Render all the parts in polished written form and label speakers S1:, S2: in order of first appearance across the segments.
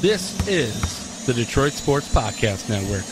S1: This is the Detroit Sports Podcast Network.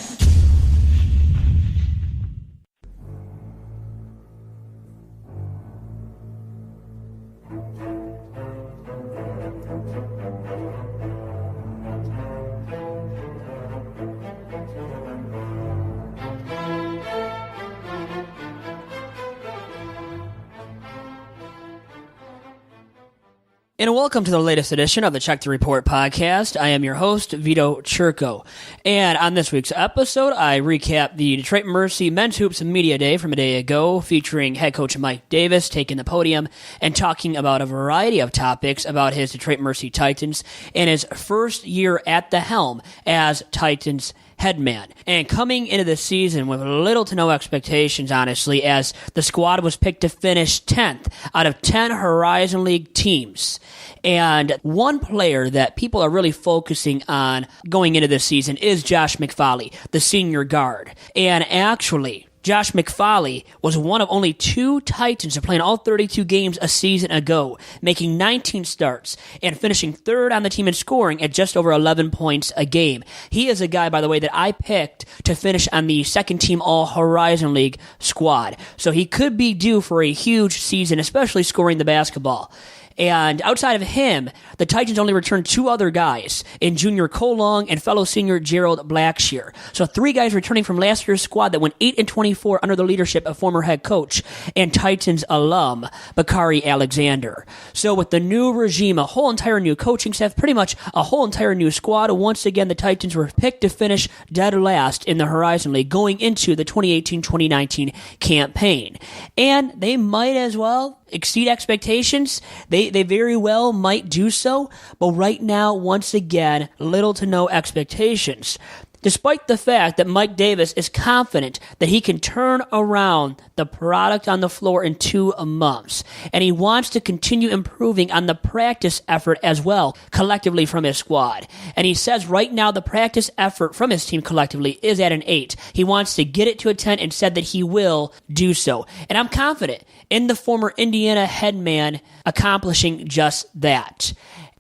S2: And welcome to the latest edition of the Check the Report podcast. I am your host, Vito. And on this week's episode, I recap the Detroit Mercy Men's Hoops Media Day from a day ago, featuring head coach Mike Davis taking the podium and talking about a variety of topics about his Detroit Mercy Titans and his first year at the helm as Titans headman. And coming into the season with little to no expectations, honestly, as the squad was picked to finish 10th out of 10 Horizon League teams. And one player that people are really focusing on going into this season is Josh McFolley, the senior guard. And actually, Josh McFolley was one of only two Titans to play in all 32 games a season ago, making 19 starts and finishing third on the team in scoring at just over 11 points a game. He is a guy, by the way, that I picked to finish on the second team All-Horizon League squad. So he could be due for a huge season, especially scoring the basketball. And outside of him, the Titans only returned two other guys in junior Cole Long and fellow senior Gerald Blackshear. So three guys returning from last year's squad that went 8-24 under the leadership of former head coach and Titans alum Bakari Alexander. So with the new regime, a whole entire new coaching staff, pretty much a whole entire new squad, once again the Titans were picked to finish dead last in the Horizon League going into the 2018-2019 campaign. And they might as well exceed expectations. They very well might do so, but right now, once again, little to no expectations. Despite the fact that Mike Davis is confident that he can turn around the product on the floor in 2 months, and he wants to continue improving on the practice effort as well, collectively from his squad. And he says right now the practice effort from his team collectively is at an 8. He wants to get it to a 10 and said that he will do so. And I'm confident in the former Indiana headman accomplishing just that.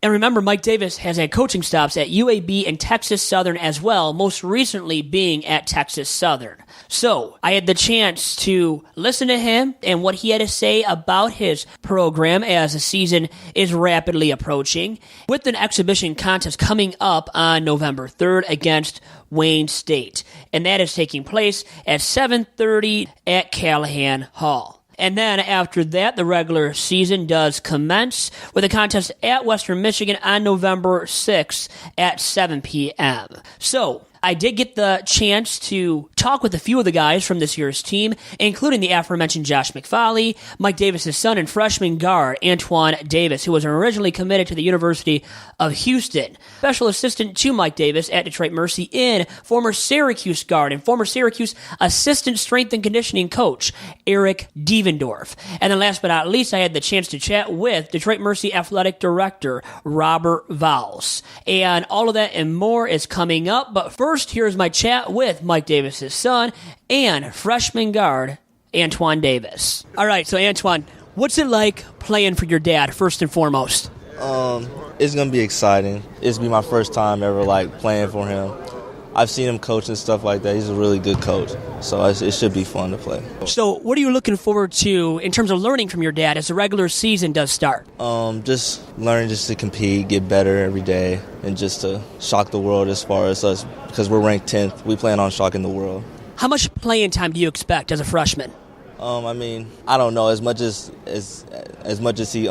S2: And remember, Mike Davis has had coaching stops at UAB and Texas Southern as well, most recently being at Texas Southern. So I had the chance to listen to him and what he had to say about his program as the season is rapidly approaching, with an exhibition contest coming up on November 3rd against Wayne State. And that is taking place at 7:30 at Callahan Hall. And then after that, the regular season does commence with a contest at Western Michigan on November 6th at 7 p.m. So I did get the chance to talk with a few of the guys from this year's team, including the aforementioned Josh McFolley, Mike Davis' son and freshman guard, Antoine Davis, who was originally committed to the University of Houston. Special assistant to Mike Davis at Detroit Mercy in former Syracuse guard and former Syracuse assistant strength and conditioning coach, Eric Devendorf. And then last but not least, I had the chance to chat with Detroit Mercy athletic director, Robert Vowels. And all of that and more is coming up, but first, here's my chat with Mike Davis' son and freshman guard, Antoine Davis. All right, so Antoine, what's it like playing for your dad, first and foremost?
S3: It's going to be exciting. It's be my first time ever, playing for him. I've seen him coach and stuff like that. He's a really good coach, so it should be fun to play.
S2: So what are you looking forward to in terms of learning from your dad as the regular season does start?
S3: Just learning just to compete, get better every day, and just to shock the world as far as us, because we're ranked 10th. We plan on shocking the world.
S2: How much playing time do you expect as a freshman?
S3: I don't know. As much as he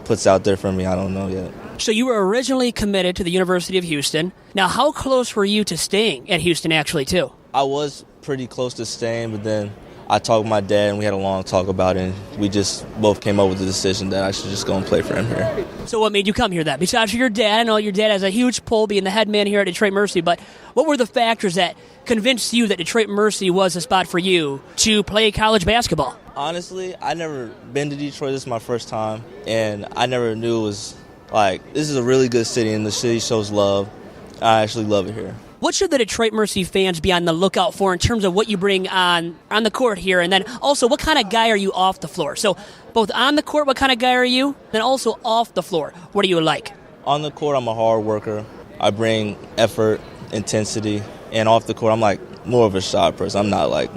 S3: puts out there for me, I don't know yet.
S2: So you were originally committed to the University of Houston. Now, how close were you to staying at Houston, actually, too?
S3: I was pretty close to staying, but then I talked with my dad, and we had a long talk about it, and we just both came up with the decision that I should just go and play for him here.
S2: So what made you come here then? Besides your dad, I know your dad has a huge pull being the head man here at Detroit Mercy, but what were the factors that convinced you that Detroit Mercy was a spot for you to play college basketball?
S3: Honestly, I never been to Detroit. This is my first time, and I never knew it was this is a really good city, and the city shows love. I actually love it here.
S2: What should the Detroit Mercy fans be on the lookout for in terms of what you bring on the court here? And then also, what kind of guy are you off the floor? So both on the court, what kind of guy are you? Then also off the floor, what are you like?
S3: On the court, I'm a hard worker. I bring effort, intensity, and off the court, I'm like more of a shot person. I'm not like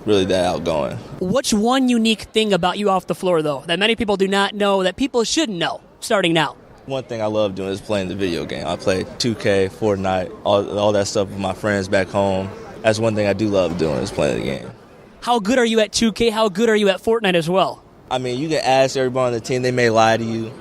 S3: really that outgoing.
S2: What's one unique thing about you off the floor, though, that many people do not know that people should know starting now?
S3: One thing I love doing is playing the video game. I play 2K, Fortnite, all that stuff with my friends back home. That's one thing I do love doing is playing the game. How
S2: good are you at 2K? How good are you at Fortnite as well?
S3: I mean, you can ask everybody on the team. They may lie to you.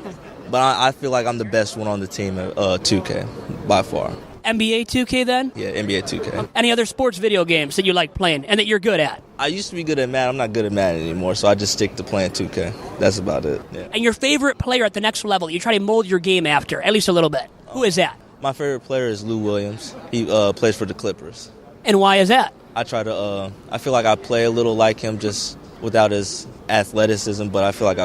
S3: But I feel like I'm the best one on the team at 2K, by far.
S2: NBA 2K then?
S3: Yeah, NBA 2K.
S2: Any other sports video games that you like playing and that you're good at?
S3: I used to be good at Madden. I'm not good at Madden anymore, so I just stick to playing 2K. That's about it. Yeah.
S2: And your favorite player at the next level, you try to mold your game after, at least a little bit. Who is that?
S3: My favorite player is Lou Williams. He plays for the Clippers.
S2: And why is that?
S3: I feel like I play a little like him, just without his athleticism, but I feel like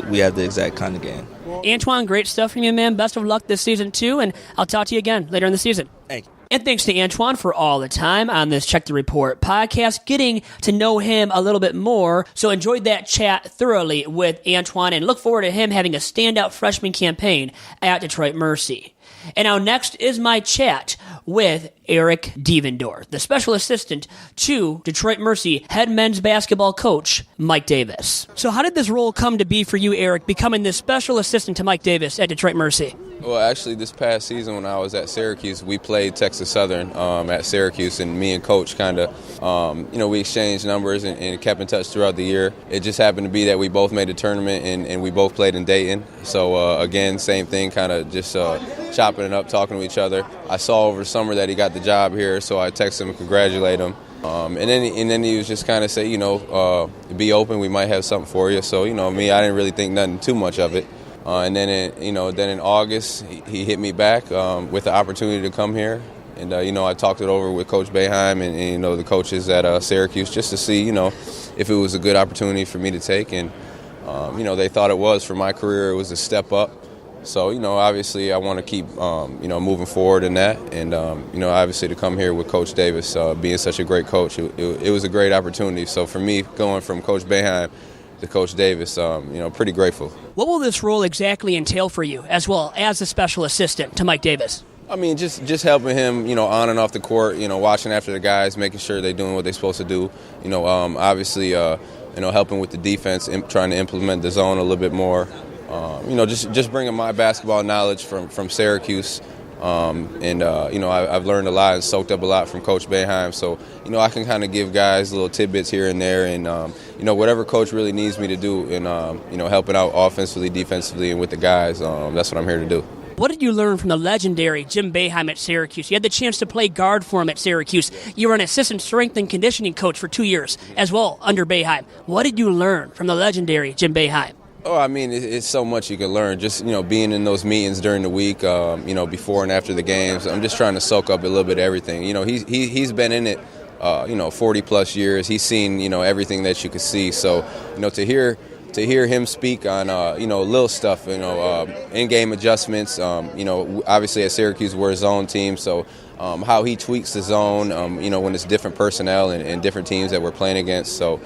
S3: we have the exact kind of game.
S2: Antoine, great stuff from you, man. Best of luck this season, too, and I'll talk to you again later in the season.
S3: Thank you.
S2: And thanks to Antoine for all the time on this Check the Report podcast, getting to know him a little bit more. So enjoyed that chat thoroughly with Antoine and look forward to him having a standout freshman campaign at Detroit Mercy. And now next is my chat with Eric Devendorf, the special assistant to Detroit Mercy head men's basketball coach Mike Davis. So how did this role come to be for you, Eric, becoming the special assistant to Mike Davis at Detroit Mercy?
S4: Well, actually, this past season when I was at Syracuse, we played Texas Southern at Syracuse, and me and Coach kind of, we exchanged numbers and kept in touch throughout the year. It just happened to be that we both made a tournament, and we both played in Dayton. So, again, same thing, kind of just chopping it up, talking to each other. I saw over the summer that he got the job here, so I texted him and congratulate him. And then he was just kind of say, be open, we might have something for you. So, me, I didn't really think nothing too much of it. And then in August, he hit me back with the opportunity to come here. And, I talked it over with Coach Boeheim and the coaches at Syracuse just to see, if it was a good opportunity for me to take. And, they thought it was. For my career, it was a step up. So, obviously I want to keep, moving forward in that. And, obviously to come here with Coach Davis, being such a great coach, it was a great opportunity. So for me, going from Coach Boeheim to Coach Davis, pretty grateful.
S2: What will this role exactly entail for you, as well as a special assistant to Mike Davis?
S4: I mean, just helping him, on and off the court, watching after the guys, making sure they're doing what they're supposed to do. Obviously, helping with the defense, trying to implement the zone a little bit more. Just bringing my basketball knowledge from Syracuse. I've learned a lot and soaked up a lot from Coach Boeheim. So, I can kind of give guys little tidbits here and there. And, whatever Coach really needs me to do and, helping out offensively, defensively, and with the guys, that's what I'm here to do.
S2: What did you learn from the legendary Jim Boeheim at Syracuse? You had the chance to play guard for him at Syracuse. You were an assistant strength and conditioning coach for 2 years as well under Boeheim. What did you learn from the legendary Jim Boeheim?
S4: Oh, I mean, it's so much you can learn. Just, being in those meetings during the week, before and after the games. I'm just trying to soak up a little bit of everything. He's been in it, 40-plus years. He's seen, everything that you could see. So, to hear him speak on, little stuff, in-game adjustments, obviously at Syracuse we're a zone team, so how he tweaks the zone, when it's different personnel and different teams that we're playing against. So,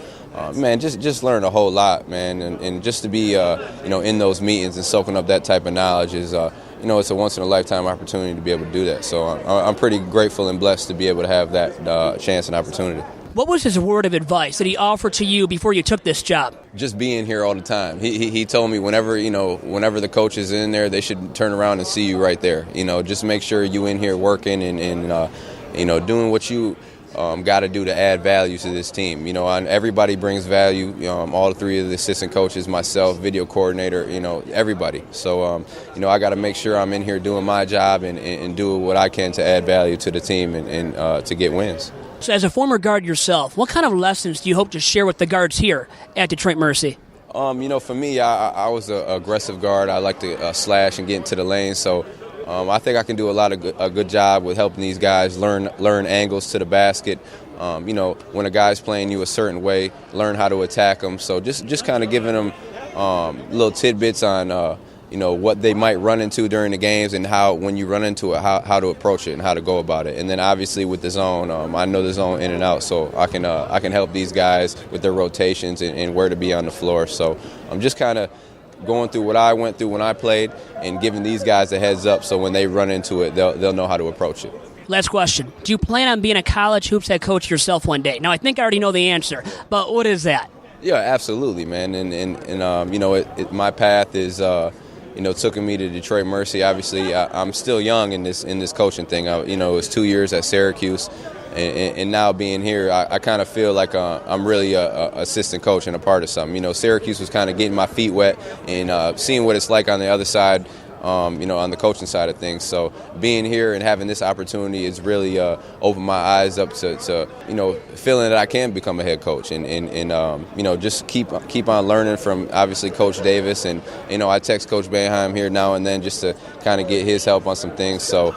S4: just learn a whole lot, man, and just to be, in those meetings and soaking up that type of knowledge is, it's a once-in-a-lifetime opportunity to be able to do that. So I'm pretty grateful and blessed to be able to have that chance and opportunity.
S2: What was his word of advice that he offered to you before you took this job?
S4: Just being here all the time. He told me whenever the coach is in there, they should turn around and see you right there. Just make sure you in here working and doing what you got to do to add value to this team. And everybody brings value. All three of the assistant coaches, myself, video coordinator, everybody. So, I got to make sure I'm in here doing my job and doing what I can to add value to the team and to get wins.
S2: So as a former guard yourself, what kind of lessons do you hope to share with the guards here at Detroit Mercy?
S4: For me, I was an aggressive guard. I like to slash and get into the lane. So I think I can do a good job with helping these guys learn angles to the basket. When a guy's playing you a certain way, learn how to attack them. So just kind of giving them little tidbits on what they might run into during the games and how, when you run into it, how to approach it and how to go about it. And then obviously with the zone, I know the zone in and out, so I can help these guys with their rotations and where to be on the floor. So I'm just kind of going through what I went through when I played and giving these guys a heads up so when they run into it, they'll know how to approach it.
S2: Last question. Do you plan on being a college hoops head coach yourself one day? Now, I think I already know the answer, but what is that?
S4: Yeah, absolutely, man. And you know, my path is, you know, took me to Detroit Mercy. Obviously, I'm still young in this coaching thing. You know, it was 2 years at Syracuse. And now being here, I kind of feel like I'm really a assistant coach and a part of something. You know, Syracuse was kind of getting my feet wet and seeing what it's like on the other side, you know, on the coaching side of things. So being here and having this opportunity is really opened my eyes up to you know, feeling that I can become a head coach and you know, just keep on learning from obviously Coach Davis. And, you know, I text Coach Boeheim here now and then just to kind of get his help on some things. So,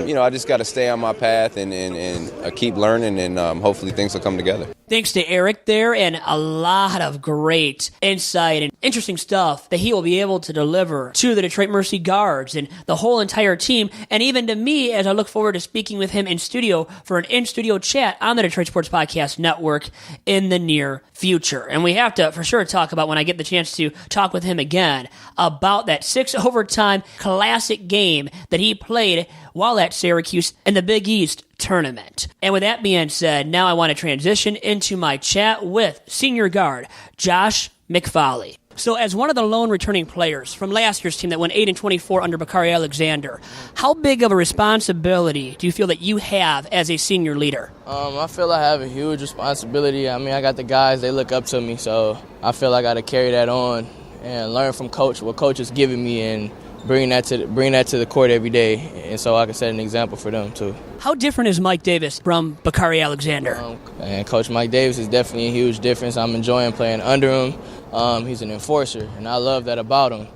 S4: you know, I just got to stay on my path and keep learning, and hopefully things will come together.
S2: Thanks to Eric there, and a lot of great insight and interesting stuff that he will be able to deliver to the Detroit Mercy guards and the whole entire team, and even to me as I look forward to speaking with him in studio for an in-studio chat on the Detroit Sports Podcast Network in the near future. And we have to for sure talk about, when I get the chance to talk with him again, about that 6-overtime classic game that he played while at Syracuse in the Big East tournament. And with that being said, now I want to transition into my chat with senior guard Josh McFolley. So as one of the lone returning players from last year's team that went 8-24 under Bakari Alexander, how big of a responsibility do you feel that you have as a senior leader?
S5: I feel I have a huge responsibility. I mean, I got the guys, they look up to me, so I feel I got to carry that on and learn from Coach, what Coach is giving me, and bring that to the court every day, and so I can set an example for them too.
S2: How different is Mike Davis from Bakari Alexander?
S5: And Coach Mike Davis is definitely a huge difference. I'm enjoying playing under him. He's an enforcer, and I love that about him.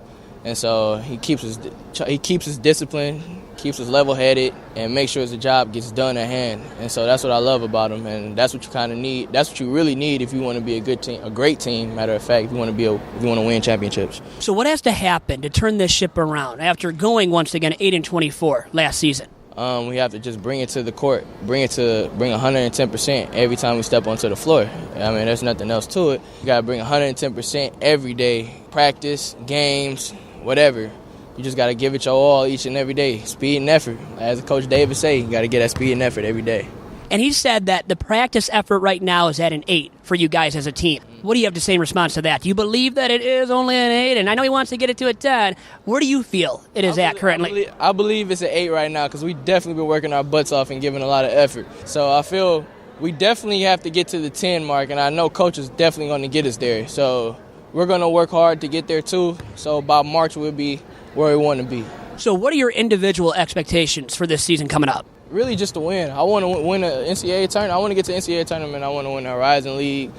S5: And so he keeps his discipline, keeps us level-headed, and makes sure the job gets done at hand. And so that's what I love about him, and that's what you kind of need. That's what you really need if you want to be a good team, a great team. Matter of fact, if you want to win championships.
S2: So what has to happen to turn this ship around after going once again 8-24 last season?
S5: We have to just bring it to the court, bring 110% every time we step onto the floor. I mean, there's nothing else to it. You got to bring 110% every day, practice, games, whatever. You just got to give it your all each and every day. Speed and effort. As Coach Davis say, you got to get that speed and effort every day.
S2: And he said that the practice effort right now is at an 8 for you guys as a team. What do you have to say in response to that? Do you believe that it is only an 8? And I know he wants to get it to a 10. Where do you feel it is at currently?
S5: I believe it's an 8 right now because we definitely been working our butts off and giving a lot of effort. So I feel we definitely have to get to the 10 mark, and I know Coach is definitely going to get us there. So we're going to work hard to get there too. So by March we'll be where we want to be.
S2: So what are your individual expectations for this season coming up?
S5: Really just to win. I want to win an NCAA tournament. I want to get to the NCAA tournament. I want to win a Horizon League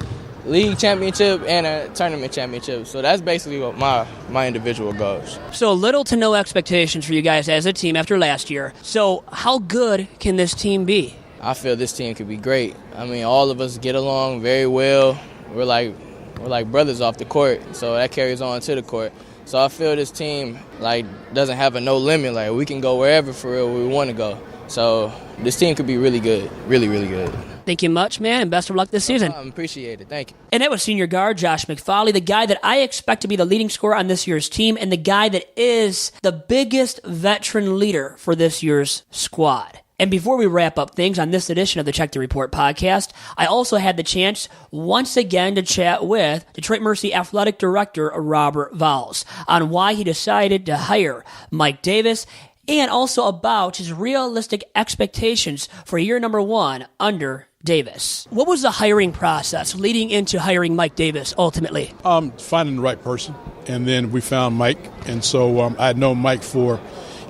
S5: championship and a tournament championship. So that's basically what my individual goals.
S2: So little to no expectations for you guys as a team after last year. So how good can this team be?
S5: I feel this team could be great. I mean, all of us get along very well. We're like brothers off the court, so that carries on to the court. So I feel this team doesn't have a no limit. Like we can go wherever for real we want to go. So this team could be really good, really, really good.
S2: Thank you much, man, and best of luck this season.
S5: Appreciate it. Thank you.
S2: And that was senior guard Josh McFolley, the guy that I expect to be the leading scorer on this year's team and the guy that is the biggest veteran leader for this year's squad. And before we wrap up things on this edition of the Check the Report podcast, I also had the chance once again to chat with Detroit Mercy Athletic Director Robert Vowels on why he decided to hire Mike Davis and also about his realistic expectations for year number 1 under Davis. What was the hiring process leading into hiring Mike Davis ultimately?
S6: Finding the right person, and then we found Mike, and so I had known Mike for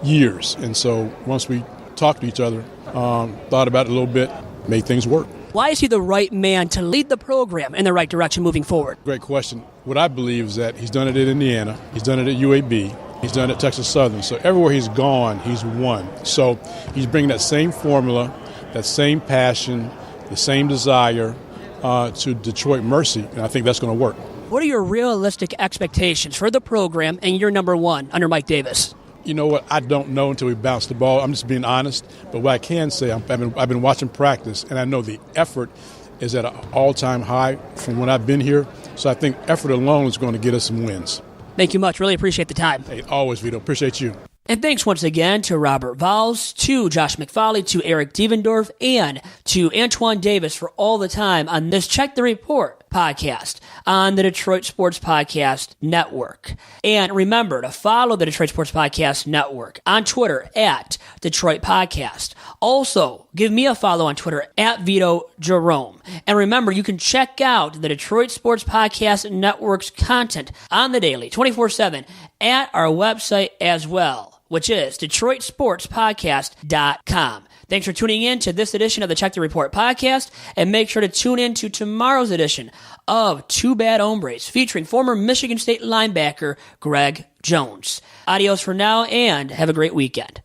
S6: years, and so once we talked to each other, thought about it a little bit, made things work.
S2: Why is he the right man to lead the program in the right direction moving forward?
S6: Great question. What I believe is that he's done it at Indiana, he's done it at UAB, he's done it at Texas Southern. So everywhere he's gone, he's won. So he's bringing that same formula, that same passion, the same desire to Detroit Mercy, and I think that's going to work.
S2: What are your realistic expectations for the program in year number 1 under Mike Davis?
S6: You know what? I don't know until we bounce the ball. I'm just being honest. But what I can say, I've been watching practice, and I know the effort is at an all-time high from when I've been here. So I think effort alone is going to get us some wins.
S2: Thank you much. Really appreciate the time.
S6: Hey, always, Vito. Appreciate you.
S2: And thanks once again to Robert Vowels, to Josh McFolley, to Eric Devendorf, and to Antoine Davis for all the time on this Check the Report podcast on the Detroit Sports Podcast Network. And remember to follow the Detroit Sports Podcast Network on Twitter at Detroit Podcast. Also, give me a follow on Twitter at Vito Jerome. And remember, you can check out the Detroit Sports Podcast Network's content on the daily, 24/7, at our website as well, which is DetroitSportsPodcast.com. Thanks for tuning in to this edition of the Check the Report podcast, and make sure to tune in to tomorrow's edition of Two Bad Hombres, featuring former Michigan State linebacker Greg Jones. Adios for now, and have a great weekend.